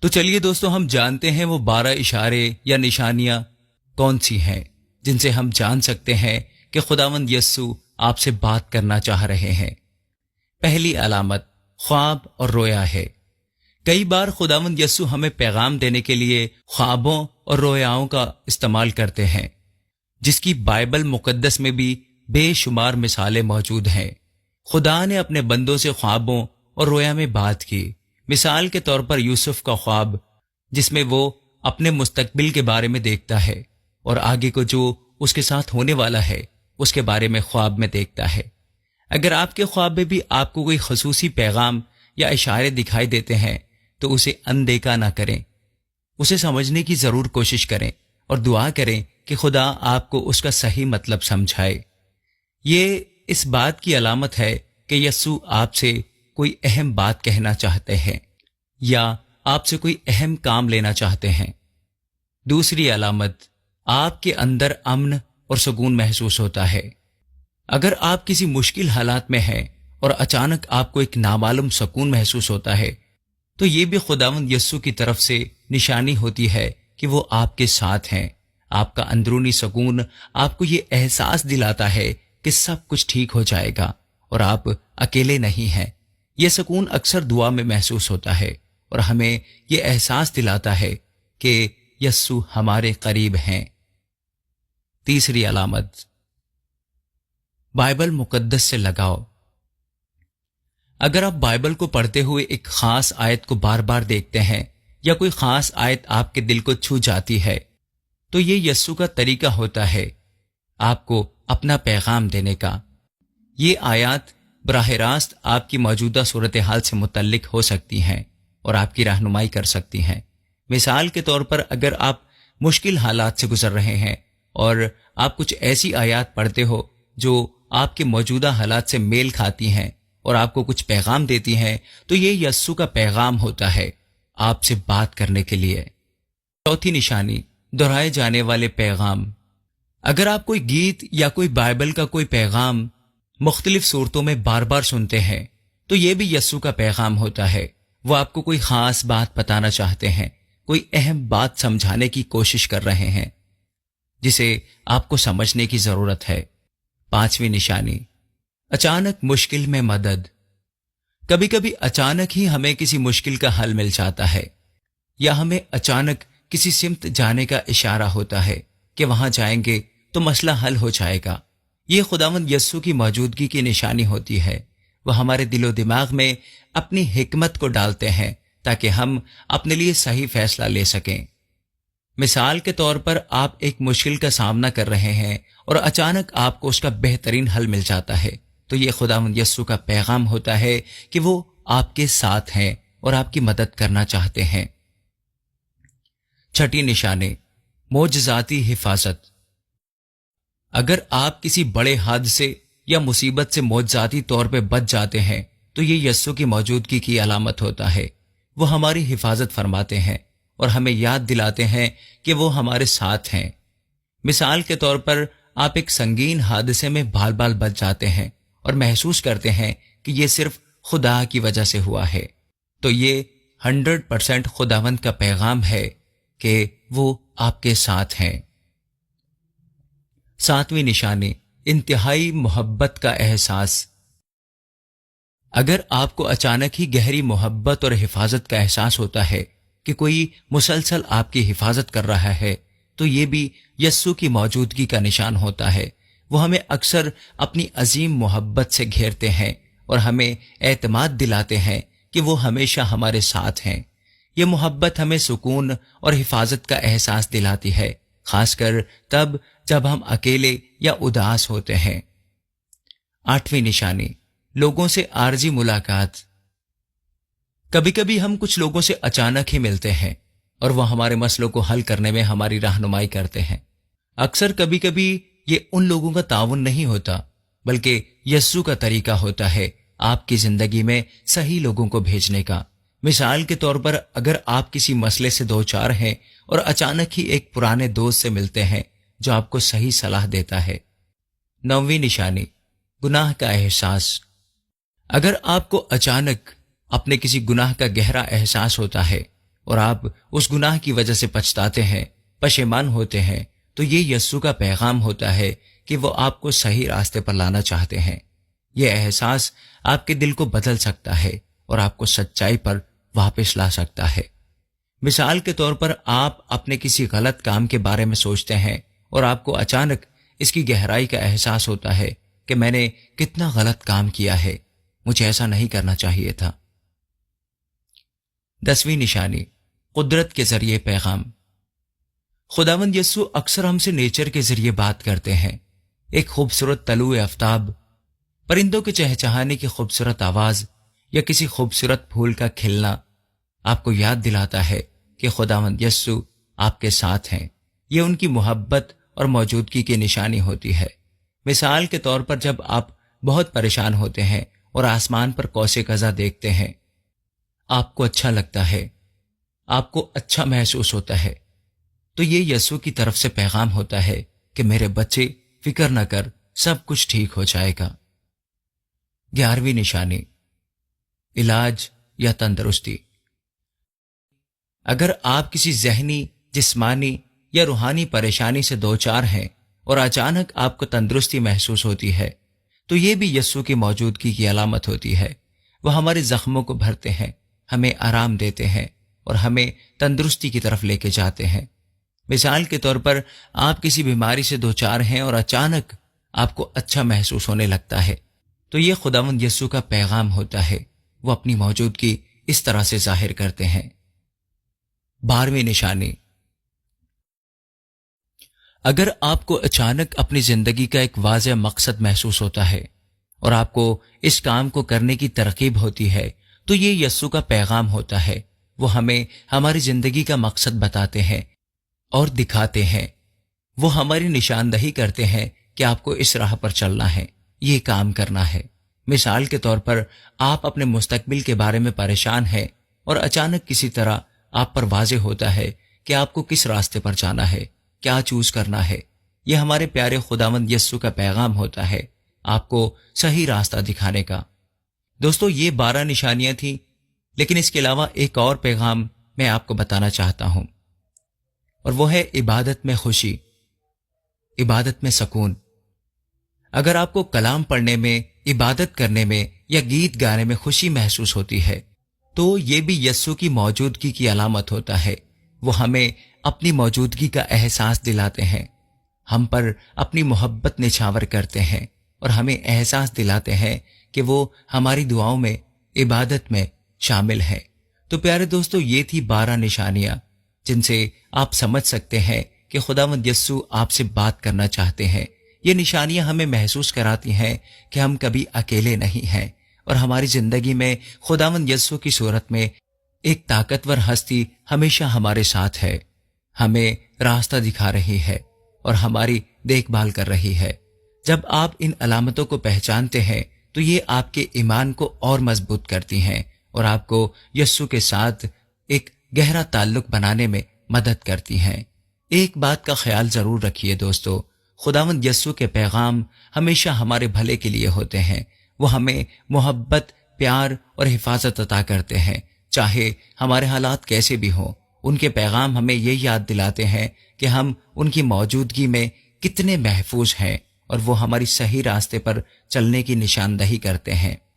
تو چلیے دوستو، ہم جانتے ہیں وہ 12 اشارے یا نشانیاں کون سی ہیں جن سے ہم جان سکتے ہیں کہ خداوند یسوع آپ سے بات کرنا چاہ رہے ہیں۔ پہلی علامت خواب اور رویا ہے۔ کئی بار خداوند یسوع ہمیں پیغام دینے کے لیے خوابوں اور رویاؤں کا استعمال کرتے ہیں، جس کی بائبل مقدس میں بھی بے شمار مثالیں موجود ہیں۔ خدا نے اپنے بندوں سے خوابوں اور رویا میں بات کی۔ مثال کے طور پر یوسف کا خواب، جس میں وہ اپنے مستقبل کے بارے میں دیکھتا ہے اور آگے کو جو اس کے ساتھ ہونے والا ہے اس کے بارے میں خواب میں دیکھتا ہے۔ اگر آپ کے خواب میں بھی آپ کو کوئی خصوصی پیغام یا اشارے دکھائی دیتے ہیں تو اسے اندیکھا نہ کریں، اسے سمجھنے کی ضرور کوشش کریں اور دعا کریں کہ خدا آپ کو اس کا صحیح مطلب سمجھائے۔ یہ اس بات کی علامت ہے کہ یسوع آپ سے کوئی اہم بات کہنا چاہتے ہیں یا آپ سے کوئی اہم کام لینا چاہتے ہیں۔ دوسری علامت، آپ کے اندر امن اور سکون محسوس ہوتا ہے۔ اگر آپ کسی مشکل حالات میں ہیں اور اچانک آپ کو ایک نامعلوم سکون محسوس ہوتا ہے تو یہ بھی خداوند یسوع کی طرف سے نشانی ہوتی ہے کہ وہ آپ کے ساتھ ہیں۔ آپ کا اندرونی سکون آپ کو یہ احساس دلاتا ہے کہ سب کچھ ٹھیک ہو جائے گا اور آپ اکیلے نہیں ہیں۔ یہ سکون اکثر دعا میں محسوس ہوتا ہے اور ہمیں یہ احساس دلاتا ہے کہ یسوع ہمارے قریب ہیں۔ تیسری علامت، بائبل مقدس سے لگاؤ۔ اگر آپ بائبل کو پڑھتے ہوئے ایک خاص آیت کو بار بار دیکھتے ہیں یا کوئی خاص آیت آپ کے دل کو چھو جاتی ہے تو یہ یسوع کا طریقہ ہوتا ہے آپ کو اپنا پیغام دینے کا۔ یہ آیات براہ راست آپ کی موجودہ صورتحال سے متعلق ہو سکتی ہیں اور آپ کی رہنمائی کر سکتی ہیں۔ مثال کے طور پر، اگر آپ مشکل حالات سے گزر رہے ہیں اور آپ کچھ ایسی آیات پڑھتے ہو جو آپ کے موجودہ حالات سے میل کھاتی ہیں اور آپ کو کچھ پیغام دیتی ہیں تو یہ یسوع کا پیغام ہوتا ہے آپ سے بات کرنے کے لیے۔ چوتھی نشانی، دہرائے جانے والے پیغام۔ اگر آپ کوئی گیت یا کوئی بائبل کا کوئی پیغام مختلف صورتوں میں بار بار سنتے ہیں تو یہ بھی یسوع کا پیغام ہوتا ہے۔ وہ آپ کو کوئی خاص بات بتانا چاہتے ہیں، کوئی اہم بات سمجھانے کی کوشش کر رہے ہیں جسے آپ کو سمجھنے کی ضرورت ہے۔ پانچویں نشانی، اچانک مشکل میں مدد۔ کبھی کبھی اچانک ہی ہمیں کسی مشکل کا حل مل جاتا ہے یا ہمیں اچانک کسی سمت جانے کا اشارہ ہوتا ہے کہ وہاں جائیں گے تو مسئلہ حل ہو جائے گا۔ یہ خداوند یسوع کی موجودگی کی نشانی ہوتی ہے۔ وہ ہمارے دل و دماغ میں اپنی حکمت کو ڈالتے ہیں تاکہ ہم اپنے لیے صحیح فیصلہ لے سکیں۔ مثال کے طور پر، آپ ایک مشکل کا سامنا کر رہے ہیں اور اچانک آپ کو اس کا بہترین حل مل جاتا ہے تو یہ خداوند یسوع کا پیغام ہوتا ہے کہ وہ آپ کے ساتھ ہیں اور آپ کی مدد کرنا چاہتے ہیں۔ چھٹی نشانی، معجزاتی حفاظت۔ اگر آپ کسی بڑے حادثے یا مصیبت سے معجزاتی طور پہ بچ جاتے ہیں تو یہ یسوع کی موجودگی کی علامت ہوتا ہے۔ وہ ہماری حفاظت فرماتے ہیں اور ہمیں یاد دلاتے ہیں کہ وہ ہمارے ساتھ ہیں۔ مثال کے طور پر، آپ ایک سنگین حادثے میں بال بال بچ جاتے ہیں اور محسوس کرتے ہیں کہ یہ صرف خدا کی وجہ سے ہوا ہے تو یہ 100% خداوند کا پیغام ہے کہ وہ آپ کے ساتھ ہیں۔ ساتویں نشانی، انتہائی محبت کا احساس۔ اگر آپ کو اچانک ہی گہری محبت اور حفاظت کا احساس ہوتا ہے کہ کوئی مسلسل آپ کی حفاظت کر رہا ہے تو یہ بھی یسوع کی موجودگی کا نشان ہوتا ہے۔ وہ ہمیں اکثر اپنی عظیم محبت سے گھیرتے ہیں اور ہمیں اعتماد دلاتے ہیں کہ وہ ہمیشہ ہمارے ساتھ ہیں۔ یہ محبت ہمیں سکون اور حفاظت کا احساس دلاتی ہے، خاص کر تب جب ہم اکیلے یا اداس ہوتے ہیں۔ آٹھویں نشانی، لوگوں سے عارضی ملاقات۔ کبھی کبھی ہم کچھ لوگوں سے اچانک ہی ملتے ہیں اور وہ ہمارے مسئلوں کو حل کرنے میں ہماری رہنمائی کرتے ہیں۔ اکثر کبھی کبھی یہ ان لوگوں کا تعاون نہیں ہوتا بلکہ یسوع کا طریقہ ہوتا ہے آپ کی زندگی میں صحیح لوگوں کو بھیجنے کا۔ مثال کے طور پر، اگر آپ کسی مسئلے سے دوچار ہیں اور اچانک ہی ایک پرانے دوست سے ملتے ہیں جو آپ کو صحیح صلاح دیتا ہے۔ نویں نشانی، گناہ کا احساس۔ اگر آپ کو اچانک اپنے کسی گناہ کا گہرا احساس ہوتا ہے اور آپ اس گناہ کی وجہ سے پچھتاتے ہیں، پشیمان ہوتے ہیں، تو یہ یسوع کا پیغام ہوتا ہے کہ وہ آپ کو صحیح راستے پر لانا چاہتے ہیں۔ یہ احساس آپ کے دل کو بدل سکتا ہے اور آپ کو سچائی پر واپس لا سکتا ہے۔ مثال کے طور پر آپ اپنے کسی غلط کام کے بارے میں سوچتے ہیں اور آپ کو اچانک اس کی گہرائی کا احساس ہوتا ہے کہ میں نے کتنا غلط کام کیا ہے، مجھے ایسا نہیں کرنا چاہیے تھا۔ 10ویں نشانی، قدرت کے ذریعے پیغام۔ خداوند یسوع اکثر ہم سے نیچر کے ذریعے بات کرتے ہیں۔ ایک خوبصورت طلوع آفتاب، پرندوں کے چہچہانے کی خوبصورت آواز یا کسی خوبصورت پھول کا کھلنا آپ کو یاد دلاتا ہے کہ خداوند یسوع آپ کے ساتھ ہیں۔ یہ ان کی محبت اور موجودگی کی نشانی ہوتی ہے۔ مثال کے طور پر جب آپ بہت پریشان ہوتے ہیں اور آسمان پر قوس قزح دیکھتے ہیں، آپ کو اچھا لگتا ہے، آپ کو اچھا محسوس ہوتا ہے، تو یہ یسوع کی طرف سے پیغام ہوتا ہے کہ میرے بچے فکر نہ کر، سب کچھ ٹھیک ہو جائے گا۔ 11ویں نشانی، علاج یا تندرستی۔ اگر آپ کسی ذہنی، جسمانی یا روحانی پریشانی سے دوچار ہیں اور اچانک آپ کو تندرستی محسوس ہوتی ہے، تو یہ بھی یسوع کی موجودگی کی علامت ہوتی ہے۔ وہ ہمارے زخموں کو بھرتے ہیں، ہمیں آرام دیتے ہیں اور ہمیں تندرستی کی طرف لے کے جاتے ہیں۔ مثال کے طور پر آپ کسی بیماری سے دوچار ہیں اور اچانک آپ کو اچھا محسوس ہونے لگتا ہے، تو یہ خداوند یسوع کا پیغام ہوتا ہے۔ وہ اپنی موجودگی اس طرح سے ظاہر کرتے ہیں۔ 12ویں نشانی، اگر آپ کو اچانک اپنی زندگی کا ایک واضح مقصد محسوس ہوتا ہے اور آپ کو اس کام کو کرنے کی ترغیب ہوتی ہے، تو یہ یسوع کا پیغام ہوتا ہے۔ وہ ہمیں ہماری زندگی کا مقصد بتاتے ہیں اور دکھاتے ہیں۔ وہ ہماری نشاندہی کرتے ہیں کہ آپ کو اس راہ پر چلنا ہے، یہ کام کرنا ہے۔ مثال کے طور پر آپ اپنے مستقبل کے بارے میں پریشان ہیں اور اچانک کسی طرح آپ پر واضح ہوتا ہے کہ آپ کو کس راستے پر جانا ہے، کیا چوز کرنا ہے۔ یہ ہمارے پیارے خداوند یسوع کا پیغام ہوتا ہے، آپ کو صحیح راستہ دکھانے کا۔ دوستو، یہ 12 نشانیاں تھیں، لیکن اس کے علاوہ ایک اور پیغام میں آپ کو بتانا چاہتا ہوں، اور وہ ہے عبادت میں خوشی، عبادت میں سکون۔ اگر آپ کو کلام پڑھنے میں، عبادت کرنے میں یا گیت گانے میں خوشی محسوس ہوتی ہے، تو یہ بھی یسوع کی موجودگی کی علامت ہوتا ہے۔ وہ ہمیں اپنی موجودگی کا احساس دلاتے ہیں، ہم پر اپنی محبت نچھاور کرتے ہیں اور ہمیں احساس دلاتے ہیں کہ وہ ہماری دعاؤں میں، عبادت میں شامل ہیں۔ تو پیارے دوستو، یہ تھی 12 نشانیاں جن سے آپ سمجھ سکتے ہیں کہ خداوند یسوع آپ سے بات کرنا چاہتے ہیں۔ یہ نشانیاں ہمیں محسوس کراتی ہیں کہ ہم کبھی اکیلے نہیں ہیں اور ہماری زندگی میں خداوند یسوع کی صورت میں ایک طاقتور ہستی ہمیشہ ہمارے ساتھ ہے، ہمیں راستہ دکھا رہی ہے اور ہماری دیکھ بھال کر رہی ہے۔ جب آپ ان علامتوں کو پہچانتے ہیں تو یہ آپ کے ایمان کو اور مضبوط کرتی ہیں اور آپ کو یسوع کے ساتھ ایک گہرا تعلق بنانے میں مدد کرتی ہیں۔ ایک بات کا خیال ضرور رکھیے دوستو، خداوند یسوع کے پیغام ہمیشہ ہمارے بھلے کے لیے ہوتے ہیں۔ وہ ہمیں محبت، پیار اور حفاظت عطا کرتے ہیں، چاہے ہمارے حالات کیسے بھی ہوں۔ ان کے پیغام ہمیں یہ یاد دلاتے ہیں کہ ہم ان کی موجودگی میں کتنے محفوظ ہیں اور وہ ہماری صحیح راستے پر چلنے کی نشاندہی کرتے ہیں۔